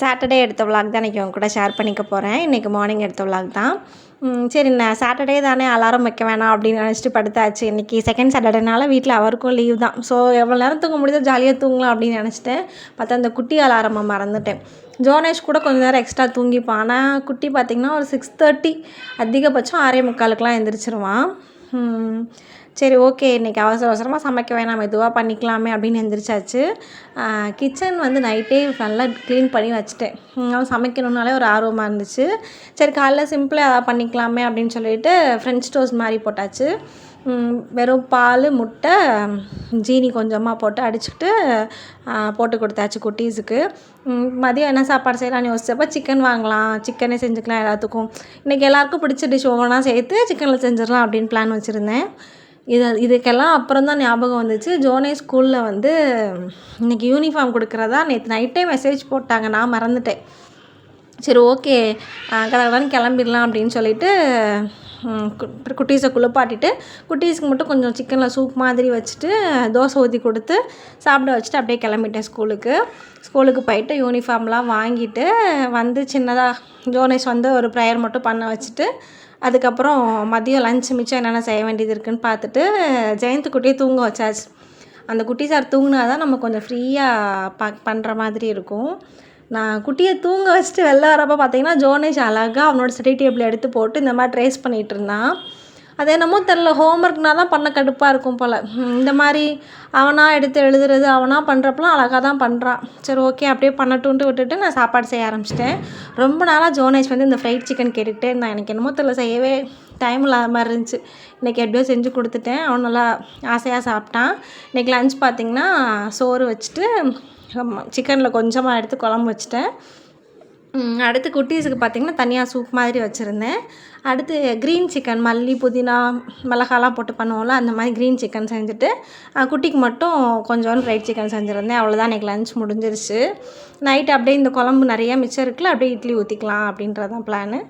Saturday எடுத்த vlog தான் இன்றைக்கி உங்க கூட ஷேர் பண்ணிக்க போகிறேன். இன்றைக்கி மார்னிங் எடுத்த விலாக் தான். சரி நான் சாட்டர்டே தானே அலாரம் வைக்க வேணாம் அப்படின்னு நினச்சிட்டு படுத்தாச்சு. இன்றைக்கி செகண்ட் சாட்டர்டேனால வீட்டில் அவருக்கும் லீவ் தான். ஸோ எவ்வளோ நேரம் தூங்க முடியுதோ ஜாலியாக தூங்கலாம் அப்படின்னு நினச்சிட்டேன். பார்த்தா அந்த குட்டி அலாரமை மறந்துட்டேன். ஜோனேஷ் கூட கொஞ்சம் நேரம் எக்ஸ்ட்ரா தூங்கிப்பான். ஆனால் குட்டி பார்த்திங்கன்னா ஒரு 6:30 அதிகபட்சம் 6:45 எந்திரிச்சிருவான். சரி ஓகே இன்றைக்கி அவசர அவசரமாக சமைக்க வேணாம், மெதுவாக பண்ணிக்கலாமே அப்படின்னு எந்திரிச்சாச்சு. கிச்சன் வந்து நைட்டே நல்லா க்ளீன் பண்ணி வச்சுட்டேன். சமைக்கணுன்னாலே ஒரு ஆர்வமாக இருந்துச்சு. சரி காலைல சிம்பிளாக எதாவது பண்ணிக்கலாமே அப்படின்னு சொல்லிட்டு ஃப்ரெஞ்ச் டோஸ்ட் மாதிரி போட்டாச்சு. வெறும் பால், முட்டை, ஜீனி கொஞ்சமாக போட்டு அடிச்சுட்டு போட்டு கொடுத்தாச்சு குட்டீஸுக்கு. மதியம் என்ன சாப்பாடு செய்யலாம்னு யோசிச்சப்போ சிக்கன் வாங்கலாம், சிக்கனே செஞ்சுக்கலாம் எல்லாத்துக்கும். இன்றைக்கி எல்லாேருக்கும் பிடிச்ச டிஷ் ஒவ்வொன்றா சேர்த்து சிக்கனில் செஞ்சிடலாம் அப்படின்னு பிளான் வச்சுருந்தேன். இதுக்கெல்லாம் அப்புறம் தான் ஞாபகம் வந்துச்சு. ஜோனேஷ் ஸ்கூலில் வந்து இன்றைக்கி யூனிஃபார்ம் கொடுக்குறதா நேற்று நைட்டே மெசேஜ் போட்டாங்க, நான் மறந்துட்டேன். சரி ஓகே கடகடன்னு கிளம்பிடலாம் அப்படின்னு சொல்லிட்டு குட்டீஸை குளிப்பாட்டிட்டு குட்டீஸுக்கு மட்டும் கொஞ்சம் சிக்கனில் சூப் மாதிரி வச்சுட்டு தோசை ஊற்றி கொடுத்து சாப்பிட வச்சுட்டு அப்படியே கிளம்பிட்டேன் ஸ்கூலுக்கு போயிட்டு யூனிஃபார்ம்லாம் வாங்கிட்டு வந்து சின்னதாக ஜோனேஷ் வந்து ஒரு ப்ரேயர் மட்டும் பண்ண வச்சுட்டு அதுக்கப்புறம் மதியம் லஞ்ச் மிச்சம் என்னென்ன செய்ய வேண்டியது இருக்குதுன்னு பார்த்துட்டு ஜெயந்த் குட்டியை தூங்க வச்சாச்சு. அந்த குட்டி சார் தூங்கினா தான் நம்ம கொஞ்சம் ஃப்ரீயாக பண்ணுற மாதிரி இருக்கும். நான் குட்டியை தூங்க வச்சுட்டு வெளில வரப்போ பார்த்தீங்கன்னா ஜோனேஷ் அழகாக அவனோட ஸ்டடி டேபிள் எடுத்து போட்டு இந்த மாதிரி ட்ரேஸ் பண்ணிகிட்டு இருந்தான். அது என்னமோ தெரில, ஹோம்ஒர்க்னால் தான் பண்ண கடுப்பாக இருக்கும் போல். இந்த மாதிரி அவனாக எடுத்து எழுதுறது அவனாக பண்ணுறப்பலாம் அழகாக தான் பண்ணுறான். சரி ஓகே அப்படியே பண்ணட்டுன்ட்டு விட்டுட்டு நான் சாப்பாடு செய்ய ஆரம்பிச்சிட்டேன். ரொம்ப நாளாக ஜோனேஷ் வந்து இந்த ஃப்ரைட் சிக்கன் கேட்டுக்கிட்டே இருந்தான். எனக்கு என்னமோ தெரில செய்யவே டைம் இல்லாத மாதிரி இருந்துச்சு. இன்றைக்கி எப்படியோ செஞ்சு கொடுத்துட்டேன். அவன் நல்லா ஆசையாக சாப்பிட்டான். இன்றைக்கி லஞ்ச் பார்த்திங்கன்னா சோறு வச்சுட்டு சிக்கனில் கொஞ்சமாக எடுத்து குழம்பு வச்சுட்டேன். அடுத்து குட்டீஸுக்கு பார்த்திங்கன்னா தனியாக சூப் மாதிரி வச்சுருந்தேன். அடுத்து க்ரீன் சிக்கன் மல்லி புதினா மிளகாலாம் போட்டு பண்ணுவோம்ல, அந்த மாதிரி க்ரீன் சிக்கன் செஞ்சுட்டு குட்டிக்கு மட்டும் கொஞ்சோண்டு ஃப்ரைட் சிக்கன் செஞ்சுருந்தேன். அவ்வளோதான் இன்றைக்கி லஞ்ச் முடிஞ்சிருச்சு. நைட்டு அப்படியே இந்த குழம்பு நிறையா மிச்சம் இருக்குல்ல, அப்படியே இட்லி ஊற்றிக்கலாம் அப்படின்றதான் பிளானு.